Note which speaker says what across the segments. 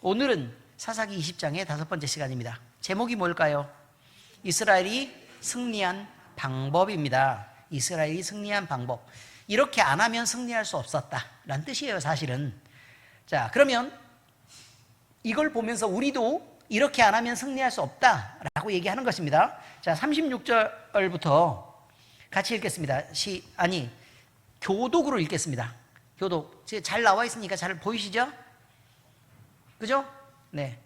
Speaker 1: 오늘은 사사기 20장의 5번째 시간입니다. 제목이 뭘까요? 이스라엘이 승리한 방법입니다. 이스라엘이 승리한 방법. 이렇게 안 하면 승리할 수 없었다 라는 뜻이에요, 사실은. 자, 그러면 이걸 보면서 우리도 이렇게 안 하면 승리할 수 없다라고 얘기하는 것입니다. 자, 36절부터 같이 읽겠습니다. 교독으로 읽겠습니다. 교독. 잘 나와 있으니까 잘 보이시죠? 그죠? 네.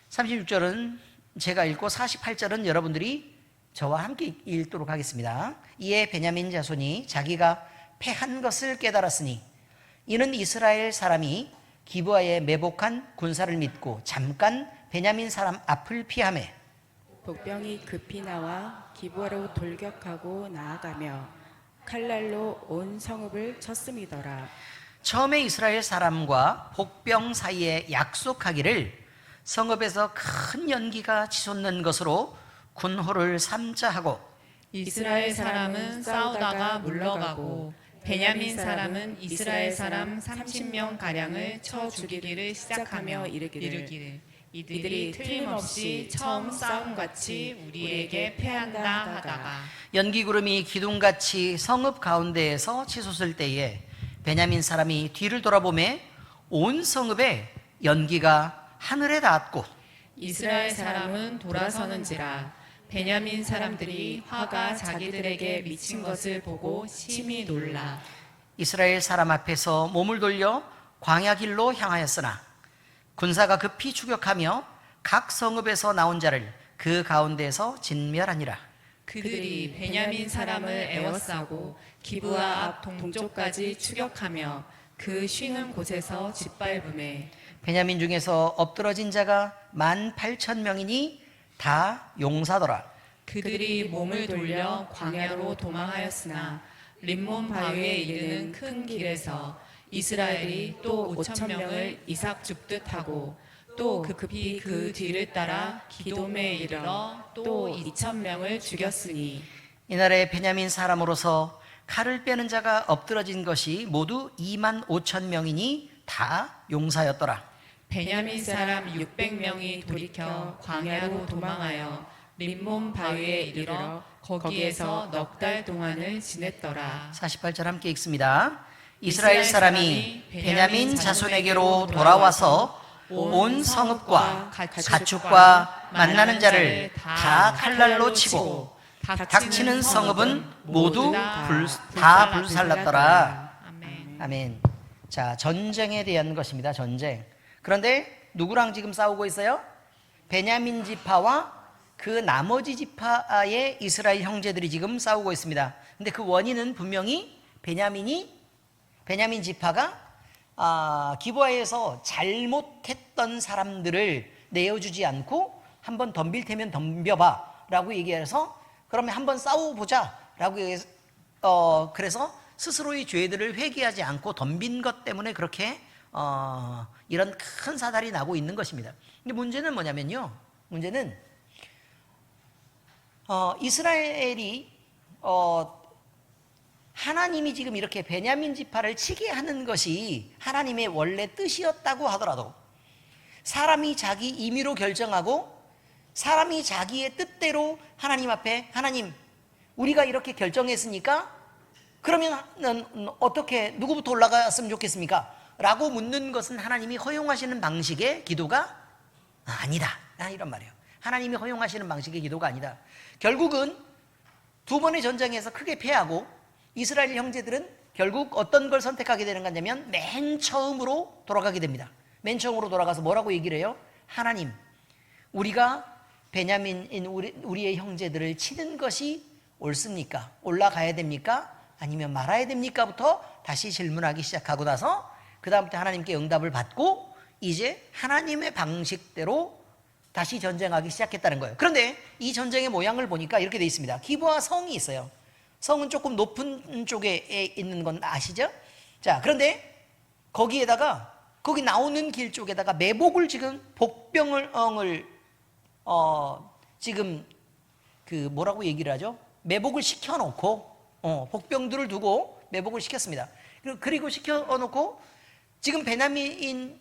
Speaker 1: 36절은 제가 읽고 48절은 여러분들이 저와 함께 읽도록 하겠습니다. 이에 베냐민 자손이 자기가 패한 것을 깨달았으니 이는 이스라엘 사람이 기브아에 매복한 군사를 믿고 잠깐 베냐민 사람 앞을 피하매
Speaker 2: 복병이 급히 나와 기브아로 돌격하고 나아가며 칼날로 온 성읍을 쳤음이더라.
Speaker 1: 처음에 이스라엘 사람과 복병 사이에 약속하기를 성읍에서 큰 연기가 치솟는 것으로 군호를 삼자 하고
Speaker 3: 이스라엘 사람은 싸우다가 물러가고 베냐민 사람은 이스라엘 사람 30명 가량을 쳐 죽이기를 시작하며 이르기를 이들이 틀림없이 처음 싸움같이 우리에게 패한다 하다가
Speaker 1: 연기구름이 기둥같이 성읍 가운데에서 치솟을 때에 베냐민 사람이 뒤를 돌아보매 온 성읍에 연기가 하늘에 닿았고
Speaker 3: 이스라엘 사람은 돌아서는지라 베냐민 사람들이 화가 자기들에게 미친 것을 보고 심히 놀라
Speaker 1: 이스라엘 사람 앞에서 몸을 돌려 광야 길로 향하였으나 군사가 급히 추격하며 각 성읍에서 나온 자를 그 가운데에서 진멸하니라.
Speaker 3: 그들이 베냐민 사람을 에워싸고 기브아 앞 동쪽까지 추격하며 그 쉬는 곳에서 짓밟음에
Speaker 1: 베냐민 중에서 엎드러진 자가 18,000명이니 다 용사더라.
Speaker 3: 그들이 몸을 돌려 광야로 도망하였으나 림몬 바위에 이르는 큰 길에서 이스라엘이 또 5,000명을 이삭 줍듯 하고 또 급히 그 뒤를 따라 기돔에 이르러 또 2,000명을 죽였으니
Speaker 1: 이날에 베냐민 사람으로서 칼을 빼는 자가 엎드러진 것이 모두 25,000명이니 다 용사였더라.
Speaker 3: 베냐민 사람 600명이 돌이켜 광야로 도망하여 림몬 바위에 이르러 거기에서 넉 달 동안을 지냈더라.
Speaker 1: 48절 함께 읽습니다. 이스라엘 사람이 베냐민 자손에게로 돌아와서 온 성읍과 가축과 만나는 자를 다 칼날로 치고 닥치는 성읍은 모두 다 불살랐더라. 아멘. 자, 전쟁에 대한 것입니다. 전쟁. 그런데 누구랑 지금 싸우고 있어요? 베냐민 지파와 그 나머지 지파의 이스라엘 형제들이 지금 싸우고 있습니다. 근데 그 원인은 분명히 베냐민 지파가 기브아에서 잘못했던 사람들을 내어주지 않고 한번 덤빌 테면 덤벼봐 라고 얘기해서 그러면 한번 싸워보자 라고 그래서 스스로의 죄들을 회개하지 않고 덤빈 것 때문에 그렇게 이런 큰 사달이 나고 있는 것입니다. 근데 문제는 뭐냐면요, 문제는 이스라엘이 하나님이 지금 이렇게 베냐민 지파를 치게 하는 것이 하나님의 원래 뜻이었다고 하더라도 사람이 자기 임의로 결정하고 사람이 자기의 뜻대로 하나님 앞에 하나님 우리가 이렇게 결정했으니까 그러면 어떻게 누구부터 올라갔으면 좋겠습니까? 라고 묻는 것은 하나님이 허용하시는 방식의 기도가 아니다 이런 말이에요. 하나님이 허용하시는 방식의 기도가 아니다. 결국은 두 번의 전쟁에서 크게 패하고 이스라엘 형제들은 결국 어떤 걸 선택하게 되는 거냐면 맨 처음으로 돌아가게 됩니다. 맨 처음으로 돌아가서 뭐라고 얘기를 해요? 하나님, 우리가 베냐민인 우리의 형제들을 치는 것이 옳습니까? 올라가야 됩니까? 아니면 말아야 됩니까? 부터 다시 질문하기 시작하고 나서 그 다음부터 하나님께 응답을 받고 이제 하나님의 방식대로 다시 전쟁하기 시작했다는 거예요. 그런데 이 전쟁의 모양을 보니까 이렇게 돼 있습니다. 기브아 성이 있어요. 성은 조금 높은 쪽에 있는 건 아시죠? 자, 그런데 거기에다가 거기 나오는 길 쪽에다가 매복을 지금 복병을 지금 그 뭐라고 얘기를 하죠? 매복을 시켜놓고 복병들을 두고 매복을 시켰습니다. 그리고 시켜놓고 지금 베냐민인이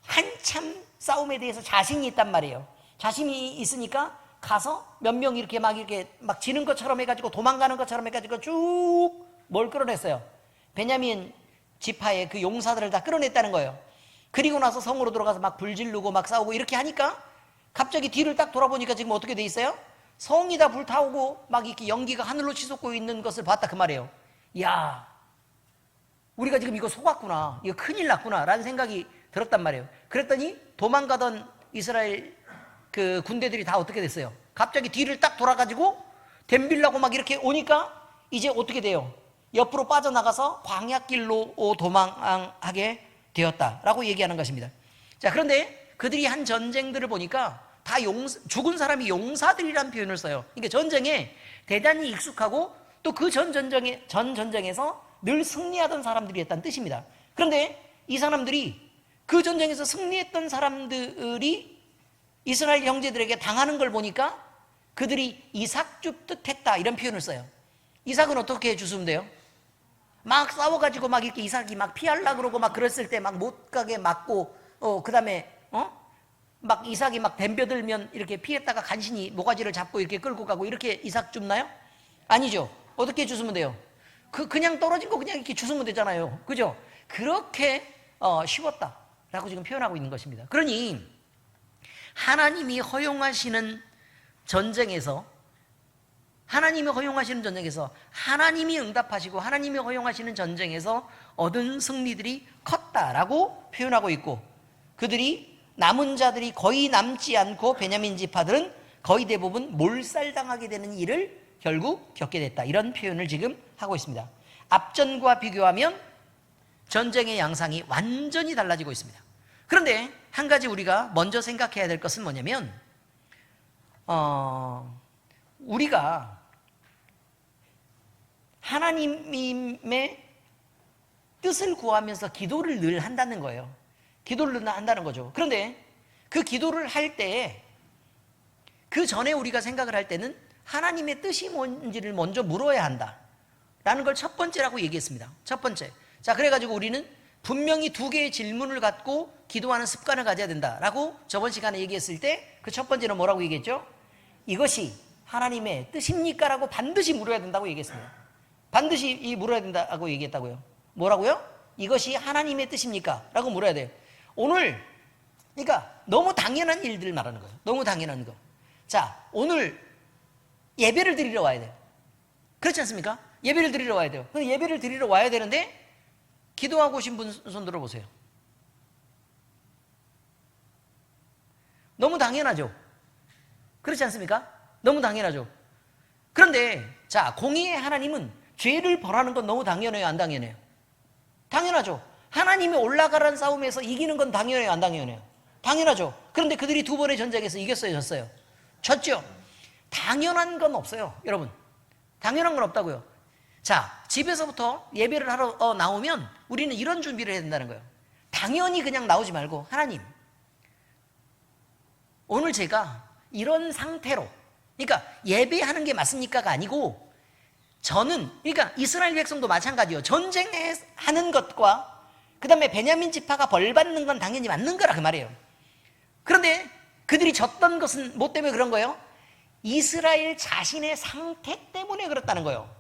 Speaker 1: 한참 싸움에 대해서 자신이 있단 말이에요. 자신이 있으니까 가서 몇 명 이렇게 막 지는 것처럼 해가지고 도망가는 것처럼 해가지고 쭉 뭘 끌어냈어요. 베냐민 지파의 그 용사들을 다 끌어냈다는 거예요. 그리고 나서 성으로 들어가서 막 불지르고 막 싸우고 이렇게 하니까 갑자기 뒤를 딱 돌아보니까 지금 어떻게 돼 있어요? 성이 다 불타오고 막 이렇게 연기가 하늘로 치솟고 있는 것을 봤다 그 말이에요. 야, 우리가 지금 이거 속았구나, 이거 큰일 났구나 라는 생각이 들었단 말이에요. 그랬더니 도망가던 이스라엘 그 군대들이 다 어떻게 됐어요? 갑자기 뒤를 딱 돌아가지고 댐빌라고 막 이렇게 오니까 이제 어떻게 돼요? 옆으로 빠져나가서 광야길로 도망하게 되었다라고 얘기하는 것입니다. 자, 그런데 그들이 한 전쟁들을 보니까 다 죽은 사람이 용사들이라는 표현을 써요. 그러니까 전쟁에 대단히 익숙하고 또 그 전 전쟁에서 늘 승리하던 사람들이었다는 뜻입니다. 그런데 이 사람들이 그 전쟁에서 승리했던 사람들이 이스라엘 형제들에게 당하는 걸 보니까 그들이 이삭 줍듯 했다 이런 표현을 써요. 이삭은 어떻게 주스면 돼요? 막 싸워가지고 막 이렇게 이삭이 막 피하려고 그러고 막 그랬을 때 막 못 가게 막고 그 다음에 막 이삭이 막 덤벼들면 이렇게 피했다가 간신히 모가지를 잡고 이렇게 끌고 가고 이렇게 이삭 줍나요? 아니죠. 어떻게 주스면 돼요? 그냥 떨어진 거 그냥 이렇게 주스면 되잖아요. 그죠? 그렇게 쉬웠다라고 지금 표현하고 있는 것입니다. 그러니 하나님이 허용하시는 전쟁에서 하나님이 응답하시고 하나님이 허용하시는 전쟁에서 얻은 승리들이 컸다라고 표현하고 있고, 그들이 남은 자들이 거의 남지 않고 베냐민 지파들은 거의 대부분 몰살당하게 되는 일을 결국 겪게 됐다, 이런 표현을 지금 하고 있습니다. 앞전과 비교하면 전쟁의 양상이 완전히 달라지고 있습니다. 그런데 한 가지 우리가 먼저 생각해야 될 것은 뭐냐면 우리가 하나님의 뜻을 구하면서 기도를 늘 한다는 거예요. 기도를 늘 한다는 거죠. 그런데 그 기도를 할 때 그 전에 우리가 생각을 할 때는 하나님의 뜻이 뭔지를 먼저 물어야 한다라는 걸 첫 번째라고 얘기했습니다. 첫 번째. 자, 그래가지고 우리는 분명히 두 개의 질문을 갖고 기도하는 습관을 가져야 된다라고 저번 시간에 얘기했을 때 그 첫 번째는 뭐라고 얘기했죠? 이것이 하나님의 뜻입니까? 라고 반드시 물어야 된다고 얘기했습니다. 반드시 물어야 된다고 얘기했다고요. 뭐라고요? 이것이 하나님의 뜻입니까? 라고 물어야 돼요. 오늘 그러니까 너무 당연한 일들을 말하는 거예요. 너무 당연한 거. 자, 오늘 예배를 드리러 와야 돼요. 그렇지 않습니까? 예배를 드리러 와야 돼요. 근데 예배를 드리러 와야 되는데 기도하고 오신 분 손 들어보세요. 너무 당연하죠. 그렇지 않습니까? 너무 당연하죠. 그런데 자, 공의의 하나님은 죄를 벌하는 건 너무 당연해요, 안 당연해요? 당연하죠. 하나님이 올라가라는 싸움에서 이기는 건 당연해요, 안 당연해요? 당연하죠. 그런데 그들이 두 번의 전쟁에서 이겼어요, 졌어요? 졌죠. 당연한 건 없어요, 여러분. 당연한 건 없다고요. 자, 집에서부터 예배를 하러 나오면 우리는 이런 준비를 해야 된다는 거예요. 당연히 그냥 나오지 말고, 하나님, 오늘 제가 이런 상태로, 그러니까 예배하는 게 맞습니까가 아니고, 저는, 그러니까 이스라엘 백성도 마찬가지예요. 전쟁하는 것과 그 다음에 베냐민 지파가 벌 받는 건 당연히 맞는 거라 그 말이에요. 그런데 그들이 졌던 것은 뭐 때문에 그런 거예요? 이스라엘 자신의 상태 때문에 그렇다는 거예요.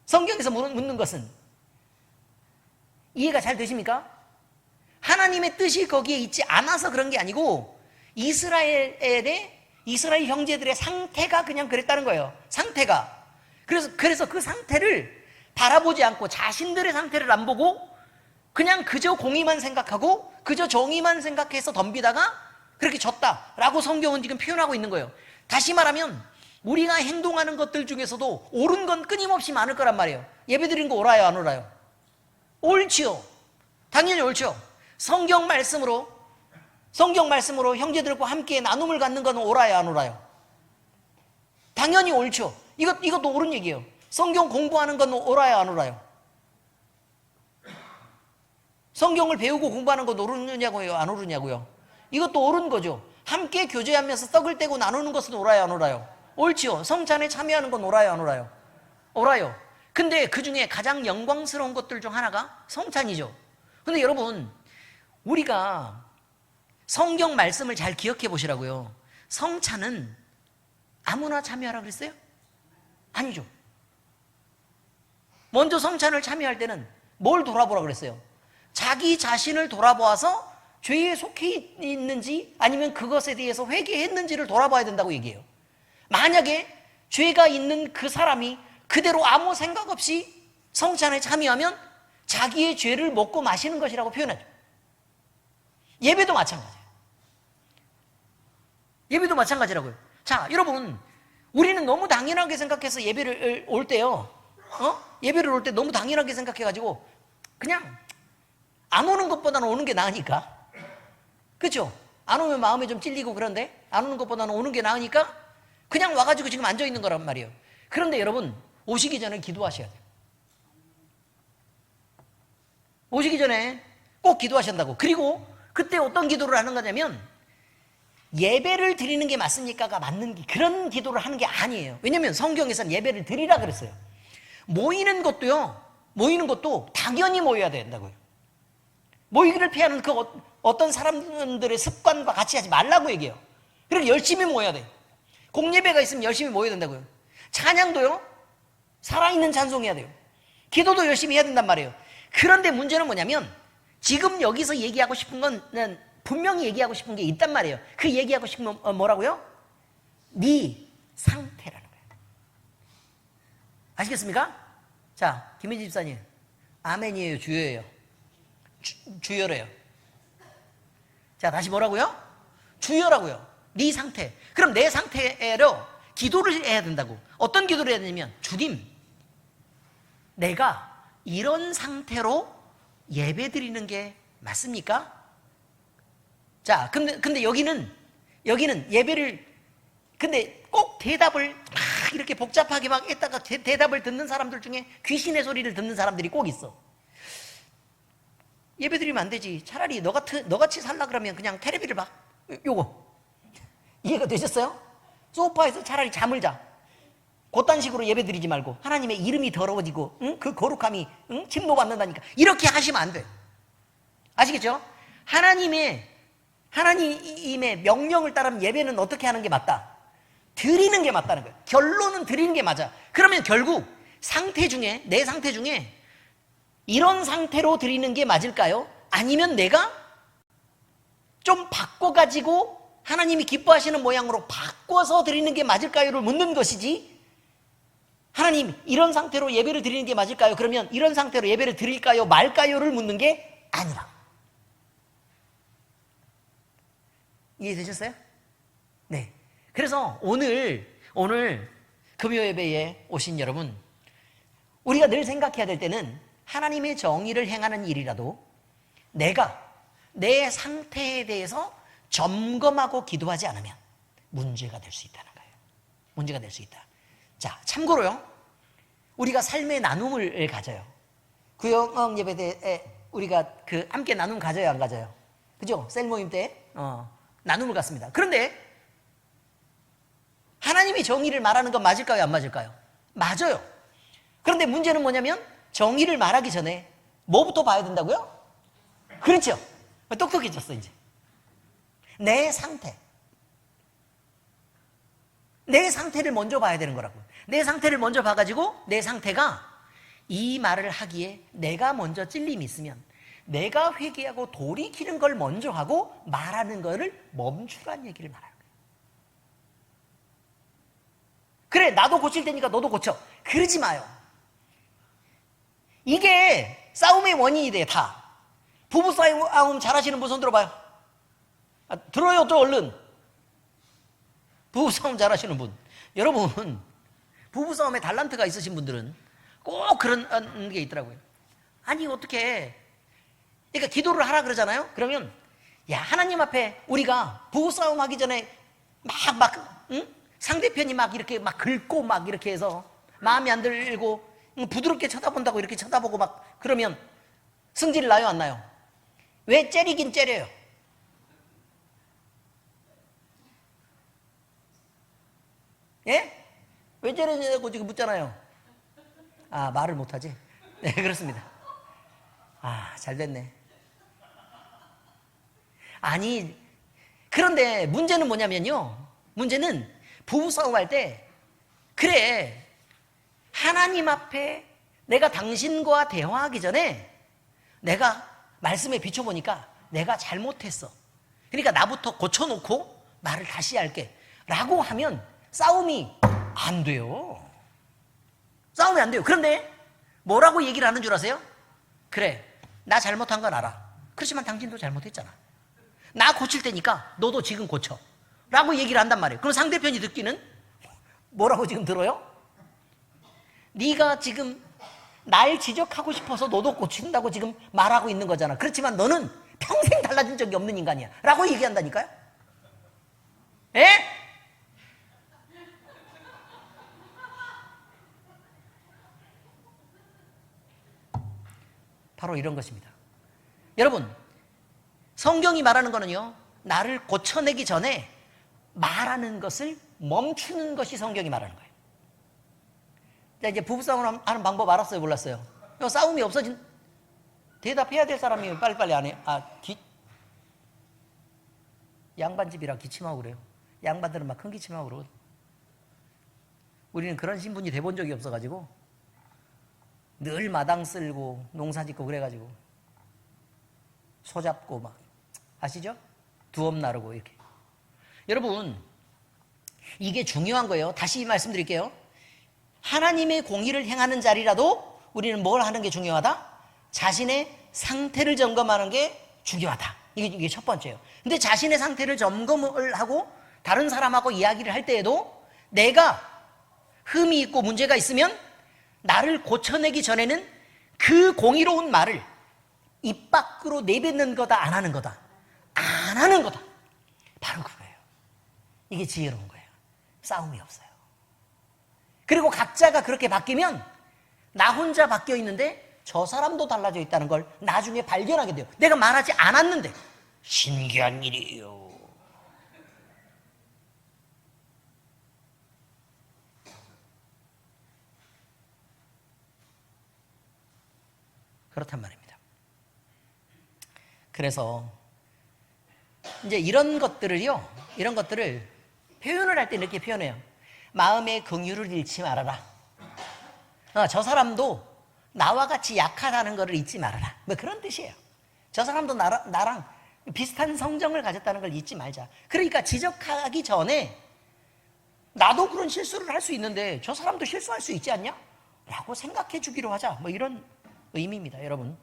Speaker 1: 성경에서 묻는 것은 이해가 잘 되십니까? 하나님의 뜻이 거기에 있지 않아서 그런 게 아니고 이스라엘 형제들의 상태가 그냥 그랬다는 거예요. 상태가. 그래서 그 상태를 바라보지 않고 자신들의 상태를 안 보고 그냥 그저 공의만 생각하고 그저 정의만 생각해서 덤비다가 그렇게 졌다라고 성경은 지금 표현하고 있는 거예요. 다시 말하면 우리가 행동하는 것들 중에서도 옳은 건 끊임없이 많을 거란 말이에요. 예배드린 거 옳아요, 안 옳아요? 옳지요. 당연히 옳죠. 성경 말씀으로 형제들과 함께 나눔을 갖는 건 옳아요, 안 옳아요? 당연히 옳죠. 이것도 옳은 얘기예요. 성경 공부하는 건 옳아요, 안 옳아요? 성경을 배우고 공부하는 건 옳으냐고요, 안 옳으냐고요? 이것도 옳은 거죠. 함께 교제하면서 떡을 떼고 나누는 것은 옳아요, 안 옳아요? 옳지요. 성찬에 참여하는 건 옳아요, 안 옳아요? 옳아요. 근데 그 중에 가장 영광스러운 것들 중 하나가 성찬이죠. 근데 여러분, 우리가 성경 말씀을 잘 기억해 보시라고요. 성찬은 아무나 참여하라 그랬어요? 아니죠. 먼저 성찬을 참여할 때는 뭘 돌아보라 그랬어요? 자기 자신을 돌아보아서 죄에 속해 있는지 아니면 그것에 대해서 회개했는지를 돌아봐야 된다고 얘기해요. 만약에 죄가 있는 그 사람이 그대로 아무 생각 없이 성찬에 참여하면 자기의 죄를 먹고 마시는 것이라고 표현하죠. 예배도 마찬가지예요. 예배도 마찬가지라고요. 자, 여러분, 우리는 너무 당연하게 생각해서 예배를 올 때요, 예배를 올 때 너무 당연하게 생각해가지고 그냥 안 오는 것보다는 오는 게 나으니까, 그렇죠? 안 오면 마음에 좀 찔리고 그런데 안 오는 것보다는 오는 게 나으니까 그냥 와가지고 지금 앉아 있는 거란 말이에요. 그런데 여러분, 오시기 전에 기도하셔야 돼요. 오시기 전에 꼭 기도하신다고. 그리고 그때 어떤 기도를 하는 거냐면 예배를 드리는 게 맞습니까가 맞는 그런 기도를 하는 게 아니에요. 왜냐하면 성경에서는 예배를 드리라 그랬어요. 모이는 것도 당연히 모여야 된다고요. 모이기를 피하는 그 어떤 사람들의 습관과 같이 하지 말라고 얘기해요. 그리고 열심히 모여야 돼요. 공예배가 있으면 열심히 모여야 된다고요. 찬양도요, 살아있는 찬송해야 돼요. 기도도 열심히 해야 된단 말이에요. 그런데 문제는 뭐냐면 지금 여기서 얘기하고 싶은 건 분명히 얘기하고 싶은 게 있단 말이에요. 그 얘기하고 싶은 건 뭐라고요? 네 상태라는 거예요. 아시겠습니까? 자, 김혜지 집사님, 아멘이에요, 주여예요? 주여래요. 자, 다시 뭐라고요? 주여라고요. 네 상태. 그럼 내 상태로 기도를 해야 된다고. 어떤 기도를 해야 되냐면, 주님, 내가 이런 상태로 예배 드리는 게 맞습니까? 자, 근데 여기는 예배를, 근데 꼭 대답을 막 이렇게 복잡하게 막 했다가 대답을 듣는 사람들 중에 귀신의 소리를 듣는 사람들이 꼭 있어. 예배 드리면 안 되지. 차라리 너같이 살라 그러면 그냥 테레비를 봐. 요거. 이해가 되셨어요? 소파에서 차라리 잠을 자. 그딴 식으로 예배 드리지 말고 하나님의 이름이 더러워지고 그 거룩함이 침노받는다니까. 이렇게 하시면 안 돼. 아시겠죠? 하나님의 명령을 따르면 예배는 어떻게 하는 게 맞다? 드리는 게 맞다는 거예요. 결론은 드리는 게 맞아. 그러면 결국 내 상태 중에 이런 상태로 드리는 게 맞을까요? 아니면 내가 좀 바꿔가지고 하나님이 기뻐하시는 모양으로 바꿔서 드리는 게 맞을까요를 묻는 것이지, 하나님 이런 상태로 예배를 드리는 게 맞을까요? 그러면 이런 상태로 예배를 드릴까요 말까요를 묻는 게 아니라. 이해되셨어요? 네. 그래서 오늘 금요 예배에 오신 여러분, 우리가 늘 생각해야 될 때는 하나님의 정의를 행하는 일이라도 내가 내 상태에 대해서 점검하고 기도하지 않으면 문제가 될 수 있다는 거예요. 문제가 될 수 있다. 자, 참고로요, 우리가 삶의 나눔을 가져요. 구역 예배 때 우리가 함께 나눔 가져요, 안 가져요? 그죠? 셀 모임 때 나눔을 갖습니다. 그런데 하나님이 정의를 말하는 건 맞을까요, 안 맞을까요? 맞아요. 그런데 문제는 뭐냐면 정의를 말하기 전에 뭐부터 봐야 된다고요? 그렇죠. 똑똑해졌어 이제. 내 상태를 먼저 봐야 되는 거라고. 내 상태를 먼저 봐가지고 내 상태가 이 말을 하기에 내가 먼저 찔림이 있으면 내가 회개하고 돌이키는 걸 먼저 하고 말하는 거를 멈추라는 얘기를 말하는 거예요. 그래, 나도 고칠 테니까 너도 고쳐. 그러지 마요. 이게 싸움의 원인이 돼, 다. 부부싸움 잘하시는 분 손 들어봐요. 들어요, 또 얼른. 부부싸움 잘하시는 분. 여러분, 부부싸움에 달란트가 있으신 분들은 꼭 그런 게 있더라고요. 아니, 어떻게. 그러니까 기도를 하라 그러잖아요? 그러면, 야, 하나님 앞에 우리가 부부싸움 하기 전에 상대편이 막 이렇게 막 긁고 막 이렇게 해서 마음에 안 들고 부드럽게 쳐다본다고 이렇게 쳐다보고 막 그러면 승질 나요, 안 나요? 왜 째리긴 째려요? 예? 왜 째리냐고 지금 묻잖아요. 아, 말을 못하지? 네, 그렇습니다. 아, 잘 됐네. 아니, 그런데 문제는 뭐냐면요. 문제는 부부싸움 할 때, 그래, 하나님 앞에 내가 당신과 대화하기 전에 내가 말씀에 비춰보니까 내가 잘못했어. 그러니까 나부터 고쳐놓고 말을 다시 할게. 라고 하면 싸움이 안 돼요. 싸움이 안 돼요. 그런데 뭐라고 얘기를 하는 줄 아세요? 그래, 나 잘못한 건 알아. 그렇지만 당신도 잘못했잖아. 나 고칠 테니까 너도 지금 고쳐. 라고 얘기를 한단 말이에요. 그럼 상대편이 듣기는 뭐라고 지금 들어요? 네가 지금 날 지적하고 싶어서 너도 고친다고 지금 말하고 있는 거잖아. 그렇지만 너는 평생 달라진 적이 없는 인간이야. 라고 얘기한다니까요. 예? 바로 이런 것입니다. 여러분, 성경이 말하는 거는요, 나를 고쳐내기 전에 말하는 것을 멈추는 것이 성경이 말하는 거예요. 자, 이제 부부싸움 하는 방법 알았어요, 몰랐어요? 싸움이 없어진, 대답해야 될 사람이 빨리빨리 안 해. 양반집이라 기침하고 그래요. 양반들은 막 큰 기침하고 그러거든. 우리는 그런 신분이 돼본 적이 없어가지고 늘 마당 쓸고 농사 짓고 그래가지고 소잡고 막, 아시죠? 두업 나르고 이렇게. 여러분, 이게 중요한 거예요. 다시 말씀드릴게요. 하나님의 공의를 행하는 자리라도 우리는 뭘 하는 게 중요하다? 자신의 상태를 점검하는 게 중요하다. 이게 첫 번째예요. 근데 자신의 상태를 점검을 하고 다른 사람하고 이야기를 할 때에도 내가 흠이 있고 문제가 있으면 나를 고쳐내기 전에는 그 공의로운 말을 입 밖으로 내뱉는 거다, 안 하는 거다? 안 하는 거다. 바로 그거예요. 이게 지혜로운 거예요. 싸움이 없어요. 그리고 각자가 그렇게 바뀌면 나 혼자 바뀌어 있는데 저 사람도 달라져 있다는 걸 나중에 발견하게 돼요. 내가 말하지 않았는데. 신기한 일이에요. 그렇단 말입니다. 그래서 이제 이런 것들을 표현을 할 때 이렇게 표현해요. 마음의 긍휼을 잃지 말아라. 저 사람도 나와 같이 약하다는 것을 잊지 말아라. 뭐 그런 뜻이에요. 저 사람도 나랑 비슷한 성정을 가졌다는 걸 잊지 말자. 그러니까 지적하기 전에 나도 그런 실수를 할 수 있는데 저 사람도 실수할 수 있지 않냐? 라고 생각해 주기로 하자. 뭐 이런 의미입니다, 여러분.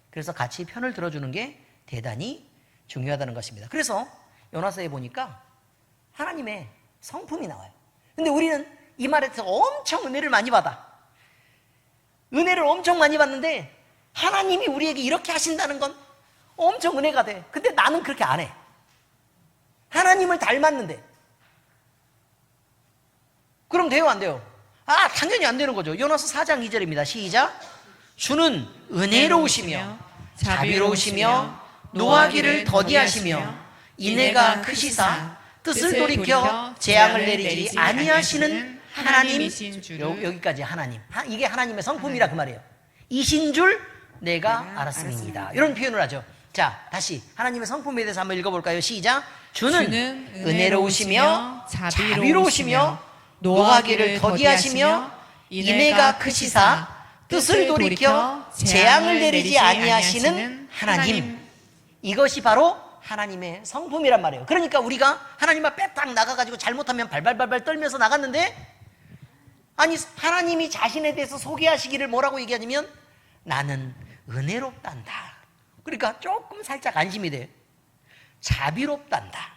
Speaker 1: 그래서 같이 편을 들어주는 게 대단히 중요하다는 것입니다. 그래서 요나서에 보니까 하나님의 성품이 나와요. 근데 우리는 이 말에서 엄청 은혜를 많이 받아. 은혜를 엄청 많이 받는데 하나님이 우리에게 이렇게 하신다는 건 엄청 은혜가 돼. 근데 나는 그렇게 안 해. 하나님을 닮았는데. 그럼 돼요, 안 돼요? 당연히 안 되는 거죠. 요나서 4장 2절입니다. 시작. 주는 은혜로우시며 자비로우시며 노하기를 더디하시며 인애가 크시사 뜻을 돌이켜 재앙을 내리지 아니하시는 하나님이신 줄. 여기까지 하나님. 이게 하나님의 성품이라 그 말이에요. 이신 줄 내가 알았습니다. 이런 표현을 하죠. 자, 다시 하나님의 성품에 대해서 한번 읽어볼까요? 시작. 주는 은혜로우시며 자비로우시며 노하기를 더디하시며 인애가 크시사 뜻을 돌이켜 재앙을 내리지 아니하시는 하나님. 이것이 바로 하나님의 성품이란 말이에요. 그러니까 우리가 하나님 앞에 딱 나가가지고 잘못하면 발발발발 떨면서 나갔는데, 아니 하나님이 자신에 대해서 소개하시기를 뭐라고 얘기하냐면 나는 은혜롭단다. 그러니까 조금 살짝 안심이 돼요. 자비롭단다.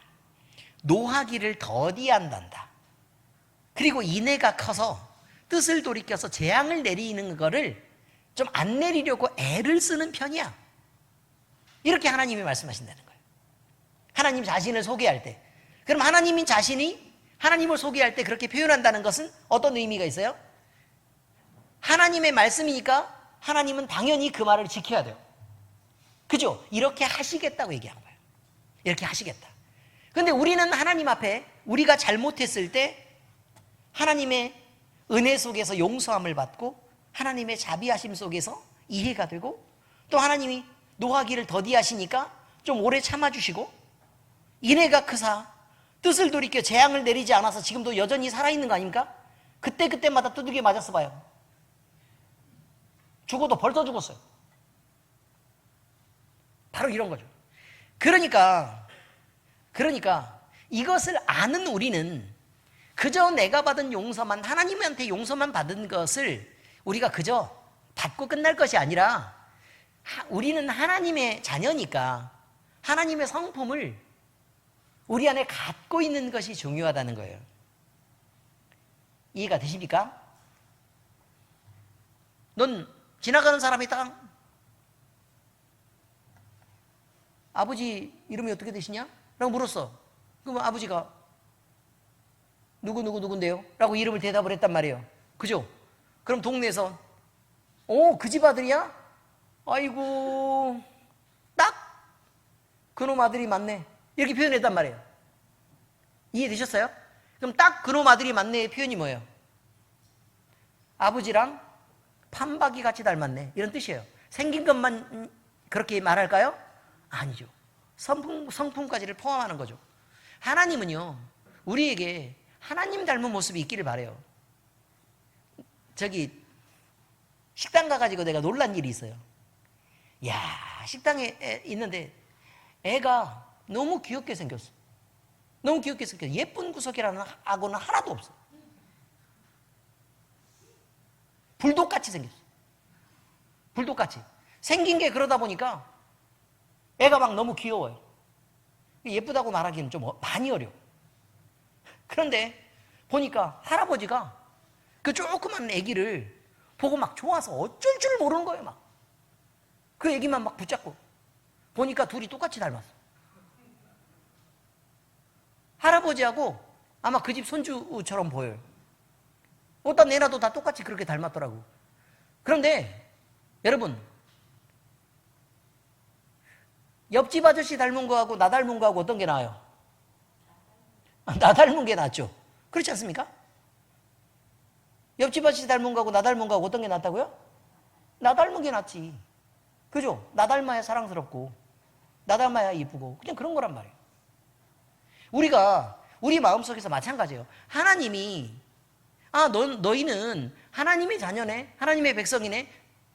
Speaker 1: 노하기를 더디한단다. 그리고 인애가 커서 뜻을 돌이켜서 재앙을 내리는 거를 좀 안 내리려고 애를 쓰는 편이야. 이렇게 하나님이 말씀하신다는 거예요. 하나님 자신을 소개할 때. 그럼 하나님이 자신이 하나님을 소개할 때 그렇게 표현한다는 것은 어떤 의미가 있어요? 하나님의 말씀이니까 하나님은 당연히 그 말을 지켜야 돼요. 그죠? 이렇게 하시겠다고 얘기한 거예요. 이렇게 하시겠다. 그런데 우리는 하나님 앞에 우리가 잘못했을 때 하나님의 은혜 속에서 용서함을 받고 하나님의 자비하심 속에서 이해가 되고 또 하나님이 노하기를 더디하시니까 좀 오래 참아주시고 인애가 크사 뜻을 돌이켜 재앙을 내리지 않아서 지금도 여전히 살아있는 거 아닙니까? 그때마다 두들겨 맞았어 봐요. 죽어도 벌써 죽었어요. 바로 이런 거죠. 그러니까 이것을 아는 우리는 그저 내가 받은 용서만, 하나님한테 용서만 받은 것을 우리가 그저 받고 끝날 것이 아니라 우리는 하나님의 자녀니까 하나님의 성품을 우리 안에 갖고 있는 것이 중요하다는 거예요. 이해가 되십니까? 넌 지나가는 사람이 딱 아버지 이름이 어떻게 되시냐? 라고 물었어. 그러면 아버지가 누군데요? 라고 이름을 대답을 했단 말이에요. 그죠? 그럼 동네에서 그 집 아들이야? 아이고 딱 그놈 아들이 맞네 이렇게 표현했단 말이에요. 이해되셨어요? 그럼 딱 그놈 아들이 맞네의 표현이 뭐예요? 아버지랑 판박이 같이 닮았네 이런 뜻이에요. 생긴 것만 그렇게 말할까요? 아니죠. 성품까지를 포함하는 거죠. 하나님은요 우리에게 하나님 닮은 모습이 있기를 바라요. 저기 식당 가가지고 내가 놀란 일이 있어요. 야, 식당에 있는데 애가 너무 귀엽게 생겼어. 너무 귀엽게 생겼어. 예쁜 구석이라는 악어는 하나도 없어. 불독같이 생겼어. 불독같이 생긴 게 그러다 보니까 애가 막 너무 귀여워요. 예쁘다고 말하기는 좀 많이 어려워. 그런데 보니까 할아버지가 그 조그만 애기를 보고 막 좋아서 어쩔 줄 모르는 거예요. 막 그 애기만 막 붙잡고 보니까 둘이 똑같이 닮았어. 할아버지하고 아마 그 집 손주처럼 보여요. 어디다 내놔도 다 똑같이 그렇게 닮았더라고. 그런데 여러분, 옆집 아저씨 닮은 거하고 나 닮은 거하고 어떤 게 나아요? 나 닮은 게 낫죠. 그렇지 않습니까? 옆집 아저씨 닮은 거하고 나 닮은 거하고 어떤 게 낫다고요? 나 닮은 게 낫지. 그죠? 나 닮아야 사랑스럽고 나 닮아야 이쁘고 그냥 그런 거란 말이에요. 우리가 우리 마음속에서 마찬가지예요. 하나님이 너희는 하나님의 자녀네, 하나님의 백성이네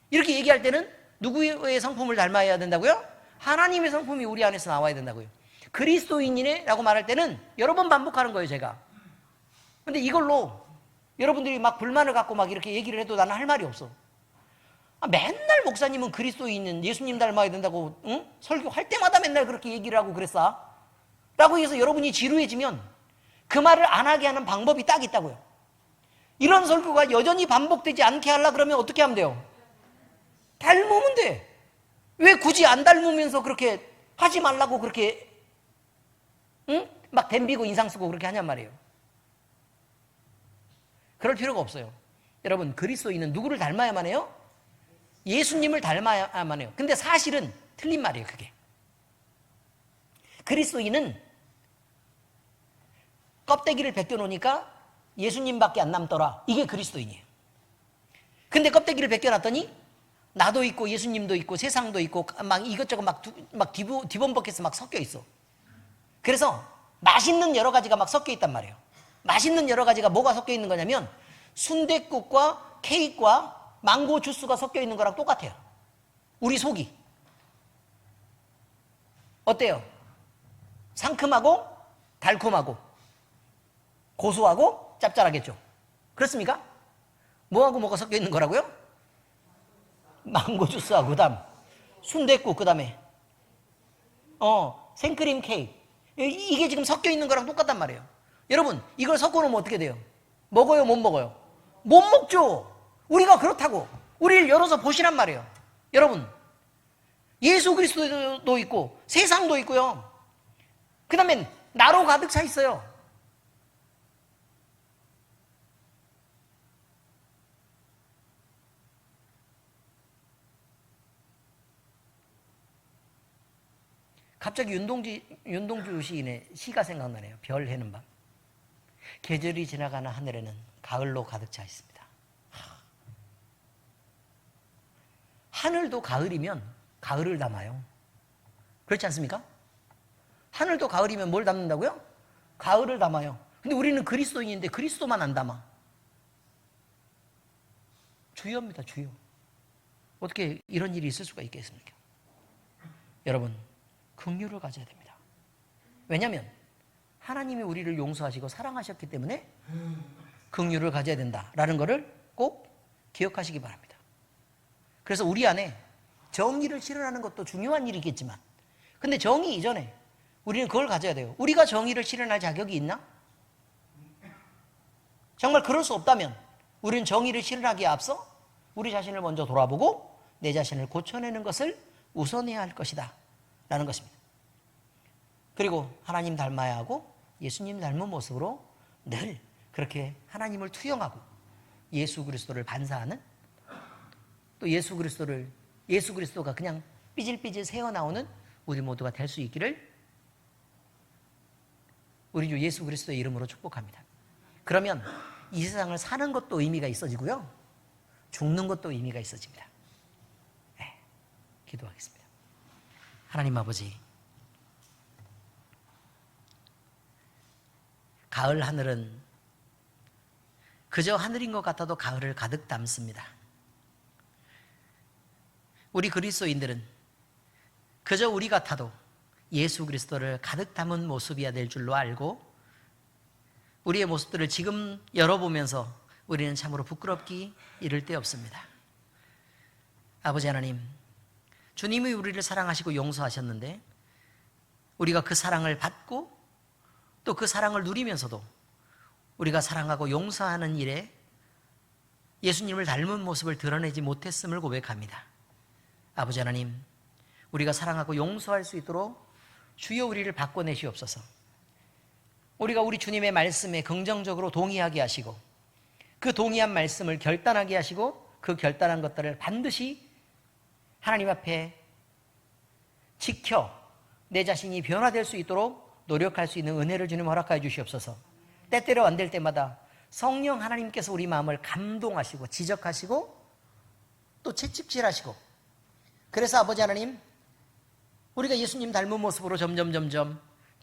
Speaker 1: 이렇게 얘기할 때는 누구의 성품을 닮아야 된다고요? 하나님의 성품이 우리 안에서 나와야 된다고요. 그리스도인이네 라고 말할 때는 여러 번 반복하는 거예요, 제가. 근데 이걸로 여러분들이 막 불만을 갖고 막 이렇게 얘기를 해도 나는 할 말이 없어. 맨날 목사님은 그리스도인은 예수님 닮아야 된다고 설교할 때마다 맨날 그렇게 얘기를 하고 그랬어 라고 해서 여러분이 지루해지면 그 말을 안 하게 하는 방법이 딱 있다고요. 이런 설교가 여전히 반복되지 않게 하려고 그러면 어떻게 하면 돼요? 닮으면 돼. 왜 굳이 안 닮으면서 그렇게 하지 말라고 그렇게 막 댐비고 인상 쓰고 그렇게 하냔 말이에요. 그럴 필요가 없어요. 여러분, 그리스도인은 누구를 닮아야만 해요? 예수님을 닮아야만 해요. 근데 사실은 틀린 말이에요, 그게. 그리스도인은 껍데기를 벗겨놓으니까 예수님밖에 안 남더라. 이게 그리스도인이에요. 근데 껍데기를 벗겨놨더니 나도 있고 예수님도 있고 세상도 있고 막 이것저것 막 뒤범벅해서 막 섞여 있어. 그래서 맛있는 여러 가지가 막 섞여 있단 말이에요. 맛있는 여러 가지가 뭐가 섞여 있는 거냐면 순댓국과 케이크와 망고 주스가 섞여 있는 거랑 똑같아요. 우리 속이. 어때요? 상큼하고 달콤하고 고소하고 짭짤하겠죠. 그렇습니까? 뭐하고 뭐가 섞여 있는 거라고요? 망고 주스하고 그다음 순댓국 그다음에 생크림 케이크 이게 지금 섞여 있는 거랑 똑같단 말이에요. 여러분 이걸 섞어 놓으면 어떻게 돼요? 먹어요 못 먹어요? 못 먹죠. 우리가 그렇다고 우리를 열어서 보시란 말이에요. 여러분 예수 그리스도도 있고 세상도 있고요. 그 다음에 나로 가득 차 있어요. 갑자기 윤동주 시인의 시가 생각나네요. 별 해는 밤. 계절이 지나가는 하늘에는 가을로 가득 차 있습니다. 하늘도 가을이면 가을을 담아요. 그렇지 않습니까? 하늘도 가을이면 뭘 담는다고요? 가을을 담아요. 근데 우리는 그리스도인인데 그리스도만 안 담아. 주여입니다, 주여. 어떻게 이런 일이 있을 수가 있겠습니까? 여러분, 긍휼을 가져야 됩니다. 왜냐하면 하나님이 우리를 용서하시고 사랑하셨기 때문에 긍휼을 가져야 된다라는 것을 꼭 기억하시기 바랍니다. 그래서 우리 안에 정의를 실현하는 것도 중요한 일이겠지만, 근데 정의 이전에 우리는 그걸 가져야 돼요. 우리가 정의를 실현할 자격이 있나? 정말 그럴 수 없다면 우리는 정의를 실현하기에 앞서 우리 자신을 먼저 돌아보고 내 자신을 고쳐내는 것을 우선해야 할 것이다 라는 것입니다. 그리고 하나님 닮아야 하고 예수님 닮은 모습으로 늘 그렇게 하나님을 투영하고 예수 그리스도를 반사하는, 또 예수 그리스도가 그냥 삐질삐질 새어나오는 우리 모두가 될 수 있기를 우리 주 예수 그리스도의 이름으로 축복합니다. 그러면 이 세상을 사는 것도 의미가 있어지고요, 죽는 것도 의미가 있어집니다. 네, 기도하겠습니다. 하나님 아버지, 가을 하늘은 그저 하늘인 것 같아도 가을을 가득 담습니다. 우리 그리스도인들은 그저 우리 같아도 예수 그리스도를 가득 담은 모습이어야 될 줄로 알고 우리의 모습들을 지금 열어보면서 우리는 참으로 부끄럽기 이를 데 없습니다. 아버지 하나님, 주님이 우리를 사랑하시고 용서하셨는데 우리가 그 사랑을 받고 또 그 사랑을 누리면서도 우리가 사랑하고 용서하는 일에 예수님을 닮은 모습을 드러내지 못했음을 고백합니다. 아버지 하나님, 우리가 사랑하고 용서할 수 있도록 주여 우리를 바꿔내시옵소서. 우리가 우리 주님의 말씀에 긍정적으로 동의하게 하시고 그 동의한 말씀을 결단하게 하시고 그 결단한 것들을 반드시 하나님 앞에 지켜 내 자신이 변화될 수 있도록 노력할 수 있는 은혜를 주님 허락하여 주시옵소서. 때때로 안 될 때마다 성령 하나님께서 우리 마음을 감동하시고 지적하시고 또 채찍질하시고, 그래서 아버지 하나님, 우리가 예수님 닮은 모습으로 점점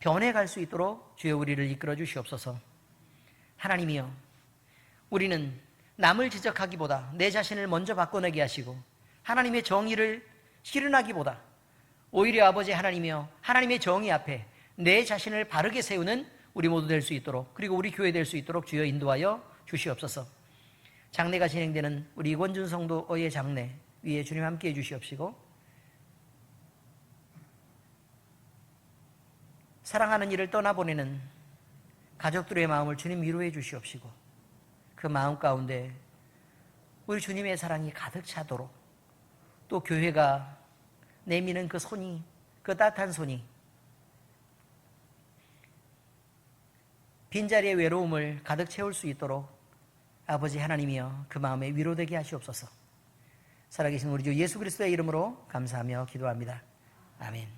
Speaker 1: 변해갈 수 있도록 주여 우리를 이끌어 주시옵소서. 하나님이여, 우리는 남을 지적하기보다 내 자신을 먼저 바꿔내게 하시고 하나님의 정의를 실현하기보다 오히려 아버지 하나님이여, 하나님의 정의 앞에 내 자신을 바르게 세우는 우리 모두 될 수 있도록, 그리고 우리 교회 될 수 있도록 주여 인도하여 주시옵소서. 장례가 진행되는 우리 이권준 성도의 장례 위에 주님 함께해 주시옵시고, 사랑하는 이를 떠나보내는 가족들의 마음을 주님 위로해 주시옵시고, 그 마음 가운데 우리 주님의 사랑이 가득 차도록, 또 교회가 내미는 그 손이, 그 따뜻한 손이 빈자리의 외로움을 가득 채울 수 있도록 아버지 하나님이여 그 마음에 위로되게 하시옵소서. 살아계신 우리 주 예수 그리스도의 이름으로 감사하며 기도합니다. 아멘.